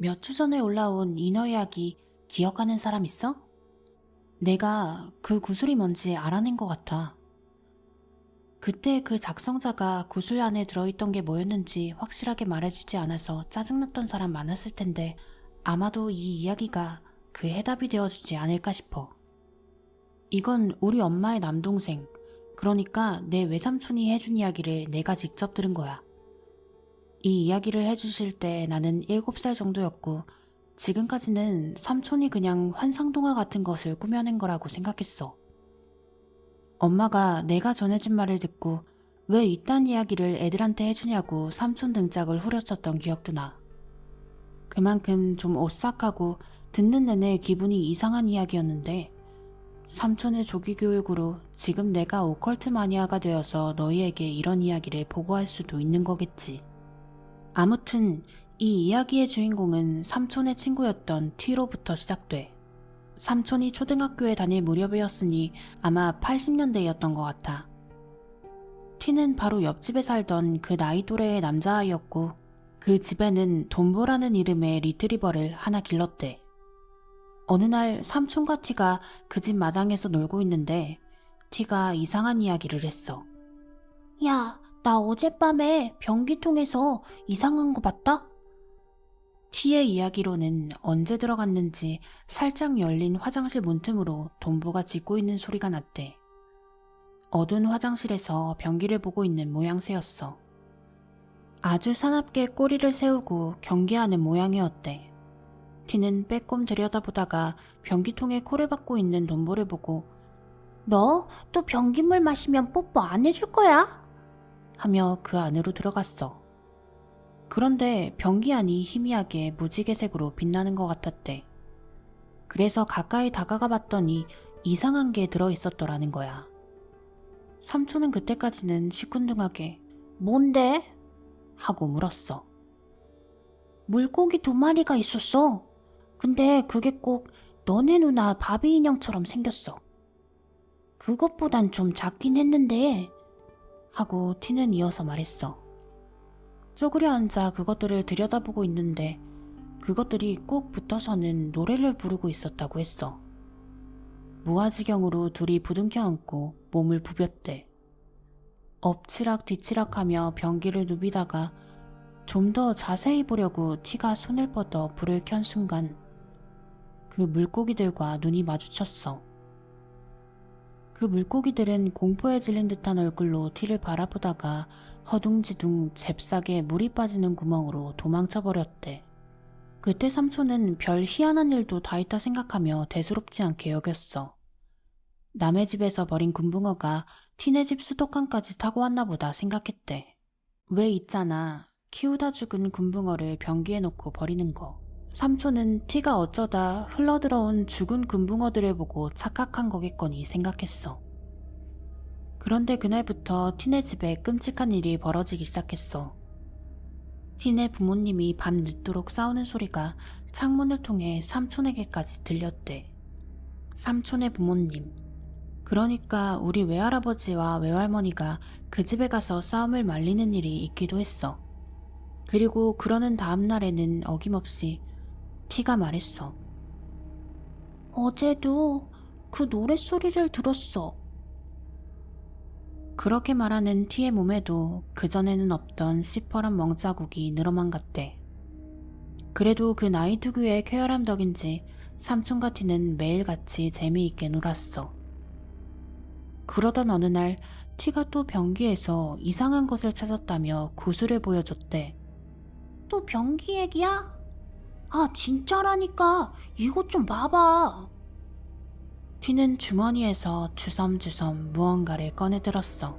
몇 주 전에 올라온 인어 이야기 기억하는 사람 있어? 내가 그 구슬이 뭔지 알아낸 것 같아. 그때 그 작성자가 구슬 안에 들어있던 게 뭐였는지 확실하게 말해주지 않아서 짜증났던 사람 많았을 텐데 아마도 이 이야기가 그 해답이 되어주지 않을까 싶어. 이건 우리 엄마의 남동생, 그러니까 내 외삼촌이 해준 이야기를 내가 직접 들은 거야. 이 이야기를 해주실 때 나는 7살 정도였고 지금까지는 삼촌이 그냥 환상동화 같은 것을 꾸며낸 거라고 생각했어. 엄마가 내가 전해준 말을 듣고 왜 이딴 이야기를 애들한테 해주냐고 삼촌 등짝을 후려쳤던 기억도 나. 그만큼 좀 오싹하고 듣는 내내 기분이 이상한 이야기였는데 삼촌의 조기 교육으로 지금 내가 오컬트 마니아가 되어서 너희에게 이런 이야기를 보고할 수도 있는 거겠지. 아무튼 이 이야기의 주인공은 삼촌의 친구였던 T로부터 시작돼. 삼촌이 초등학교에 다닐 무렵이었으니 아마 80년대였던 것 같아. T는 바로 옆집에 살던 그 나이 또래의 남자아이였고 그 집에는 돈보라는 이름의 리트리버를 하나 길렀대. 어느 날 삼촌과 T가 그 집 마당에서 놀고 있는데 T가 이상한 이야기를 했어. 야, 나 어젯밤에 변기통에서 이상한 거 봤다? T의 이야기로는 언제 들어갔는지 살짝 열린 화장실 문틈으로 돈보가 짖고 있는 소리가 났대. 어두운 화장실에서 변기를 보고 있는 모양새였어. 아주 사납게 꼬리를 세우고 경계하는 모양이었대. T는 빼꼼 들여다보다가 변기통에 코를 박고 있는 돈보를 보고 너 또 변기물 마시면 뽀뽀 안 해줄 거야? 하며 그 안으로 들어갔어. 그런데 변기 안이 희미하게 무지개색으로 빛나는 것 같았대. 그래서 가까이 다가가 봤더니 이상한 게 들어있었더라는 거야. 삼촌은 그때까지는 시큰둥하게 뭔데? 하고 물었어. 물고기 2마리가 있었어. 근데 그게 꼭 너네 누나 바비 인형처럼 생겼어. 그것보단 좀 작긴 했는데 하고 T는 이어서 말했어. 쪼그려 앉아 그것들을 들여다보고 있는데 그것들이 꼭 붙어서는 노래를 부르고 있었다고 했어. 무아지경으로 둘이 부둥켜 안고 몸을 부볐대. 엎치락 뒤치락하며 변기를 누비다가 좀 더 자세히 보려고 T가 손을 뻗어 불을 켠 순간 그 물고기들과 눈이 마주쳤어. 그 물고기들은 공포에 질린 듯한 얼굴로 T를 바라보다가 허둥지둥 잽싸게 물이 빠지는 구멍으로 도망쳐버렸대. 그때 삼촌은 별 희한한 일도 다 있다 생각하며 대수롭지 않게 여겼어. 남의 집에서 버린 금붕어가 T네 집 수도관까지 타고 왔나 보다 생각했대. 왜 있잖아. 키우다 죽은 금붕어를 변기에 놓고 버리는 거. 삼촌은 T가 어쩌다 흘러들어온 죽은 금붕어들을 보고 착각한 거겠거니 생각했어. 그런데 그날부터 T네 집에 끔찍한 일이 벌어지기 시작했어. T네 부모님이 밤 늦도록 싸우는 소리가 창문을 통해 삼촌에게까지 들렸대. 삼촌의 부모님, 그러니까 우리 외할아버지와 외할머니가 그 집에 가서 싸움을 말리는 일이 있기도 했어. 그리고 그러는 다음 날에는 어김없이 T가 말했어. 어제도 그 노랫소리를 들었어. 그렇게 말하는 T의 몸에도 그전에는 없던 시퍼런 멍자국이 늘어만 갔대. 그래도 그 나이 특유의 쾌활함 덕인지 삼촌과 T는 매일같이 재미있게 놀았어. 그러던 어느 날 T가 또 변기에서 이상한 것을 찾았다며 구슬을 보여줬대. 또 변기 얘기야? 아, 진짜라니까. 이것 좀 봐봐. T는 주머니에서 주섬주섬 무언가를 꺼내들었어.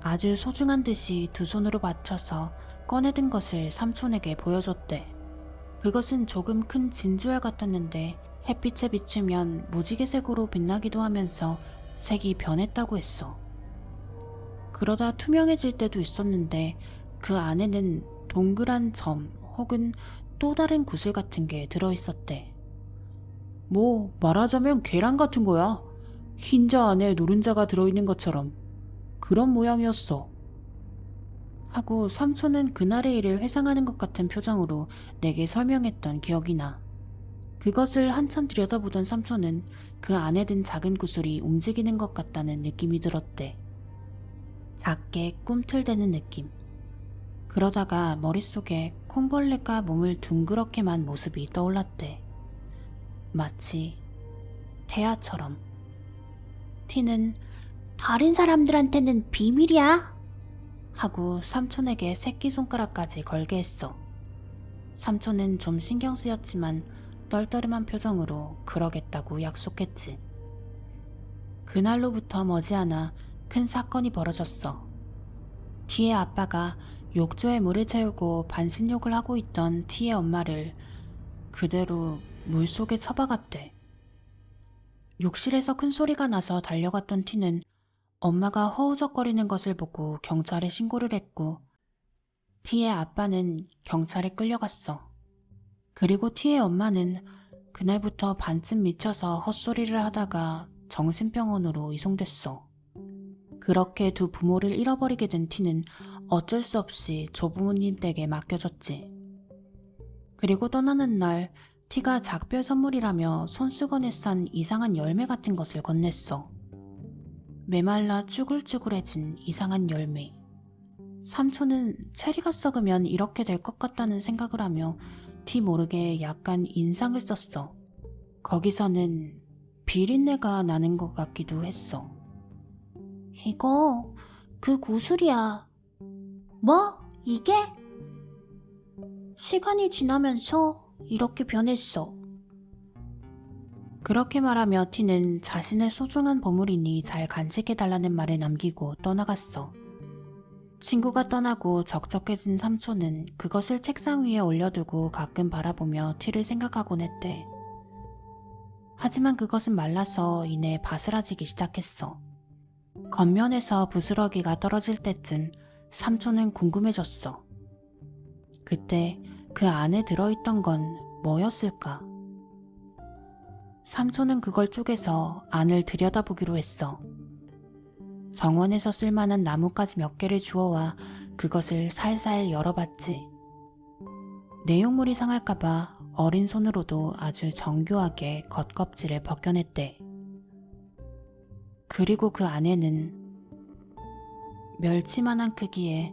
아주 소중한 듯이 두 손으로 받쳐서 꺼내든 것을 삼촌에게 보여줬대. 그것은 조금 큰 진주알 같았는데 햇빛에 비추면 무지개색으로 빛나기도 하면서 색이 변했다고 했어. 그러다 투명해질 때도 있었는데 그 안에는 동그란 점 혹은 또 다른 구슬 같은 게 들어있었대. 뭐 말하자면 계란 같은 거야. 흰자 안에 노른자가 들어있는 것처럼 그런 모양이었어. 하고 삼촌은 그날의 일을 회상하는 것 같은 표정으로 내게 설명했던 기억이 나. 그것을 한참 들여다보던 삼촌은 그 안에 든 작은 구슬이 움직이는 것 같다는 느낌이 들었대. 작게 꿈틀대는 느낌. 그러다가 머릿속에 콩벌레가 몸을 둥그렇게 만 모습이 떠올랐대. 마치 태아처럼. 티는 다른 사람들한테는 비밀이야 하고 삼촌에게 새끼손가락까지 걸게 했어. 삼촌은 좀 신경 쓰였지만 떨떠름한 표정으로 그러겠다고 약속했지. 그날로부터 머지않아 큰 사건이 벌어졌어. 티의 아빠가 욕조에 물을 채우고 반신욕을 하고 있던 티의 엄마를 그대로 물속에 처박았대. 욕실에서 큰 소리가 나서 달려갔던 티는 엄마가 허우적거리는 것을 보고 경찰에 신고를 했고, 티의 아빠는 경찰에 끌려갔어. 그리고 티의 엄마는 그날부터 반쯤 미쳐서 헛소리를 하다가 정신병원으로 이송됐어. 그렇게 두 부모를 잃어버리게 된 티는 어쩔 수 없이 조부모님 댁에 맡겨졌지. 그리고 떠나는 날 티가 작별 선물이라며 손수건에 싼 이상한 열매 같은 것을 건넸어. 메말라 쭈글쭈글해진 이상한 열매. 삼촌은 체리가 썩으면 이렇게 될 것 같다는 생각을 하며 티 모르게 약간 인상을 썼어. 거기서는 비린내가 나는 것 같기도 했어. 이거 그 구슬이야. 뭐? 이게? 시간이 지나면서 이렇게 변했어. 그렇게 말하며 티는 자신의 소중한 보물이니 잘 간직해달라는 말을 남기고 떠나갔어. 친구가 떠나고 적적해진 삼촌은 그것을 책상 위에 올려두고 가끔 바라보며 티를 생각하곤 했대. 하지만 그것은 말라서 이내 바스라지기 시작했어. 겉면에서 부스러기가 떨어질 때쯤 삼촌은 궁금해졌어. 그때 그 안에 들어있던 건 뭐였을까? 삼촌은 그걸 쪼개서 안을 들여다보기로 했어. 정원에서 쓸만한 나뭇가지 몇 개를 주워와 그것을 살살 열어봤지. 내용물이 상할까봐 어린 손으로도 아주 정교하게 겉껍질을 벗겨냈대. 그리고 그 안에는 멸치만한 크기의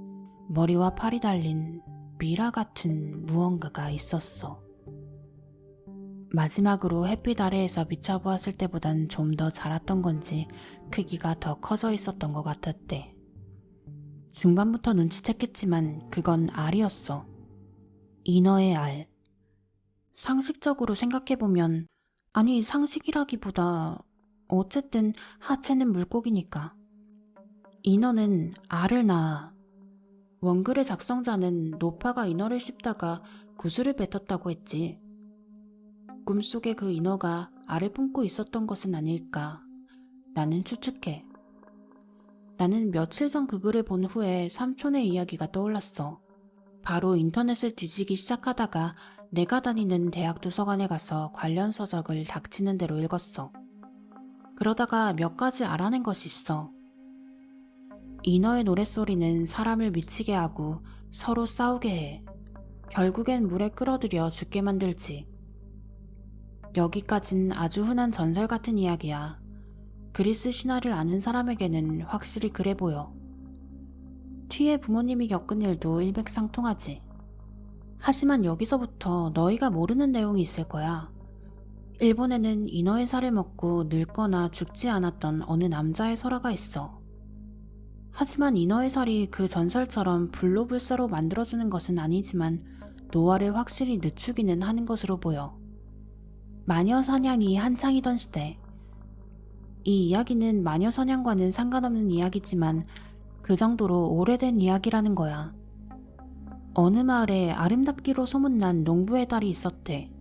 머리와 팔이 달린 미라 같은 무언가가 있었어. 마지막으로 햇빛 아래에서 비춰보았을 때보단 좀 더 자랐던 건지 크기가 더 커져 있었던 것 같았대. 중반부터 눈치챘겠지만 그건 알이었어. 인어의 알. 상식적으로 생각해보면, 아니 상식이라기보다 어쨌든 하체는 물고기니까. 인어는 알을 낳아. 원글의 작성자는 노파가 인어를 씹다가 구슬을 뱉었다고 했지. 꿈속에 그 인어가 알을 품고 있었던 것은 아닐까. 나는 추측해. 나는 며칠 전 그 글을 본 후에 삼촌의 이야기가 떠올랐어. 바로 인터넷을 뒤지기 시작하다가 내가 다니는 대학 도서관에 가서 관련 서적을 닥치는 대로 읽었어. 그러다가 몇 가지 알아낸 것이 있어. 인어의 노랫소리는 사람을 미치게 하고 서로 싸우게 해. 결국엔 물에 끌어들여 죽게 만들지. 여기까진 아주 흔한 전설 같은 이야기야. 그리스 신화를 아는 사람에게는 확실히 그래 보여. 티의 부모님이 겪은 일도 일맥상통하지. 하지만 여기서부터 너희가 모르는 내용이 있을 거야. 일본에는 인어의 살을 먹고 늙거나 죽지 않았던 어느 남자의 설화가 있어. 하지만 인어의 살이 그 전설처럼 불로불사로 만들어주는 것은 아니지만 노화를 확실히 늦추기는 하는 것으로 보여. 마녀 사냥이 한창이던 시대. 이 이야기는 마녀 사냥과는 상관없는 이야기지만 그 정도로 오래된 이야기라는 거야. 어느 마을에 아름답기로 소문난 농부의 딸이 있었대.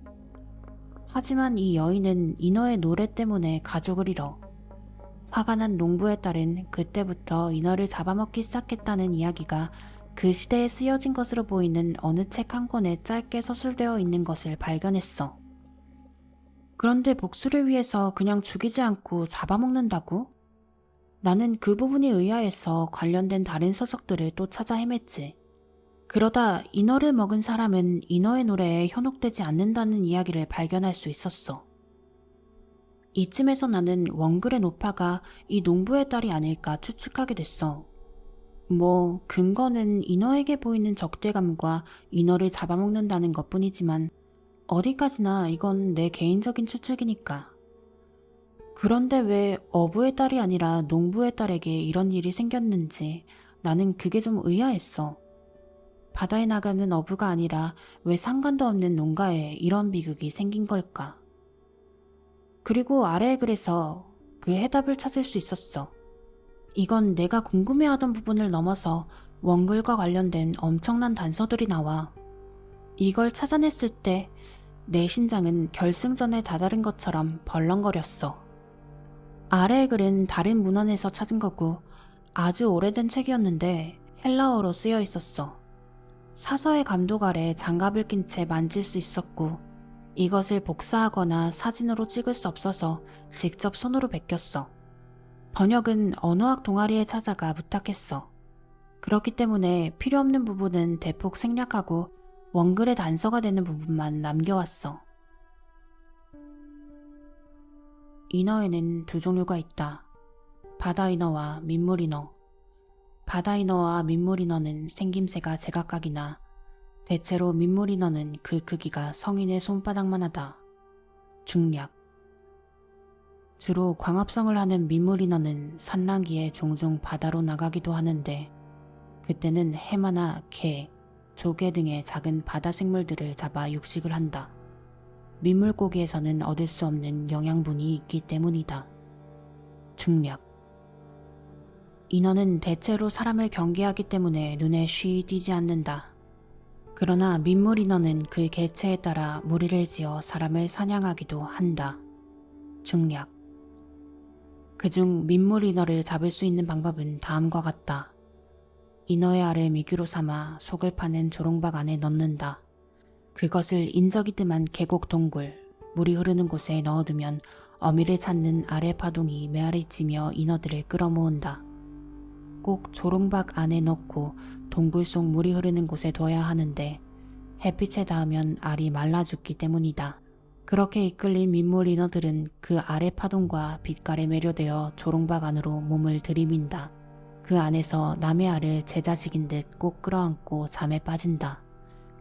하지만 이 여인은 인어의 노래 때문에 가족을 잃어. 화가 난 농부의 딸은 그때부터 인어를 잡아먹기 시작했다는 이야기가 그 시대에 쓰여진 것으로 보이는 어느 책 한 권에 짧게 서술되어 있는 것을 발견했어. 그런데 복수를 위해서 그냥 죽이지 않고 잡아먹는다고? 나는 그 부분이 의아해서 관련된 다른 서적들을 또 찾아 헤맸지. 그러다 인어를 먹은 사람은 인어의 노래에 현혹되지 않는다는 이야기를 발견할 수 있었어. 이쯤에서 나는 원글의 노파가 이 농부의 딸이 아닐까 추측하게 됐어. 뭐 근거는 인어에게 보이는 적대감과 인어를 잡아먹는다는 것뿐이지만 어디까지나 이건 내 개인적인 추측이니까. 그런데 왜 어부의 딸이 아니라 농부의 딸에게 이런 일이 생겼는지 나는 그게 좀 의아했어. 바다에 나가는 어부가 아니라 왜 상관도 없는 농가에 이런 비극이 생긴 걸까? 그리고 아래의 글에서 그 해답을 찾을 수 있었어. 이건 내가 궁금해하던 부분을 넘어서 원글과 관련된 엄청난 단서들이 나와. 이걸 찾아냈을 때 내 심장은 결승전에 다다른 것처럼 벌렁거렸어. 아래의 글은 다른 문헌에서 찾은 거고 아주 오래된 책이었는데 헬라어로 쓰여 있었어. 사서의 감독 아래 장갑을 낀 채 만질 수 있었고 이것을 복사하거나 사진으로 찍을 수 없어서 직접 손으로 베꼈어. 번역은 언어학 동아리에 찾아가 부탁했어. 그렇기 때문에 필요 없는 부분은 대폭 생략하고 원글의 단서가 되는 부분만 남겨왔어. 인어에는 두 종류가 있다. 바다인어와 민물인어. 바다인어와 민물인어는 생김새가 제각각이나 대체로 민물인어는 그 크기가 성인의 손바닥만 하다. 중략. 주로 광합성을 하는 민물인어는 산란기에 종종 바다로 나가기도 하는데 그때는 해마나 개, 조개 등의 작은 바다 생물들을 잡아 육식을 한다. 민물고기에서는 얻을 수 없는 영양분이 있기 때문이다. 중략. 인어는 대체로 사람을 경계하기 때문에 눈에 쉬이 띄지 않는다. 그러나 민물인어는 그 개체에 따라 무리를 지어 사람을 사냥하기도 한다. 중략. 그중 민물인어를 잡을 수 있는 방법은 다음과 같다. 인어의 알을 미끼로 삼아 속을 파낸 조롱박 안에 넣는다. 그것을 인적이 뜸한 계곡 동굴, 물이 흐르는 곳에 넣어두면 어미를 찾는 알의 파동이 메아리치며 인어들을 끌어모은다. 꼭 조롱박 안에 넣고 동굴 속 물이 흐르는 곳에 둬야 하는데 햇빛에 닿으면 알이 말라 죽기 때문이다. 그렇게 이끌린 민물 인어들은 그 알의 파동과 빛깔에 매료되어 조롱박 안으로 몸을 들이민다. 그 안에서 남의 알을 제 자식인 듯 꼭 끌어안고 잠에 빠진다.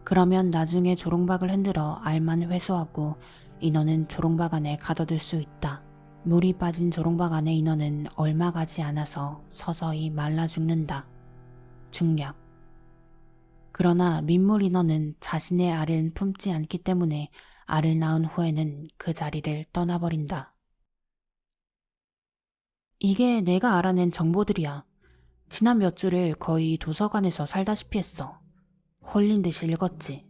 그러면 나중에 조롱박을 흔들어 알만 회수하고 인어는 조롱박 안에 가둬둘 수 있다. 물이 빠진 조롱박 안의 인어는 얼마 가지 않아서 서서히 말라 죽는다. 중략. 그러나 민물 인어는 자신의 알은 품지 않기 때문에 알을 낳은 후에는 그 자리를 떠나버린다. 이게 내가 알아낸 정보들이야. 지난 몇 주를 거의 도서관에서 살다시피 했어. 홀린 듯이 읽었지.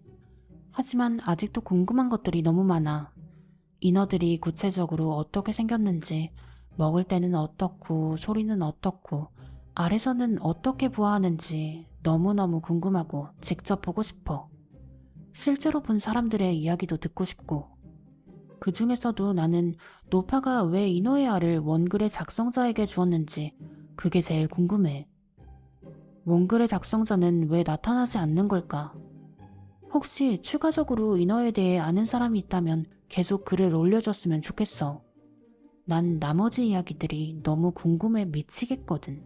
하지만 아직도 궁금한 것들이 너무 많아. 인어들이 구체적으로 어떻게 생겼는지, 먹을 때는 어떻고 소리는 어떻고 알에서는 어떻게 부화하는지 너무너무 궁금하고 직접 보고 싶어. 실제로 본 사람들의 이야기도 듣고 싶고. 그 중에서도 나는 노파가 왜 인어의 알을 원글의 작성자에게 주었는지 그게 제일 궁금해. 원글의 작성자는 왜 나타나지 않는 걸까? 혹시 추가적으로 인어에 대해 아는 사람이 있다면 계속 글을 올려줬으면 좋겠어. 난 나머지 이야기들이 너무 궁금해 미치겠거든.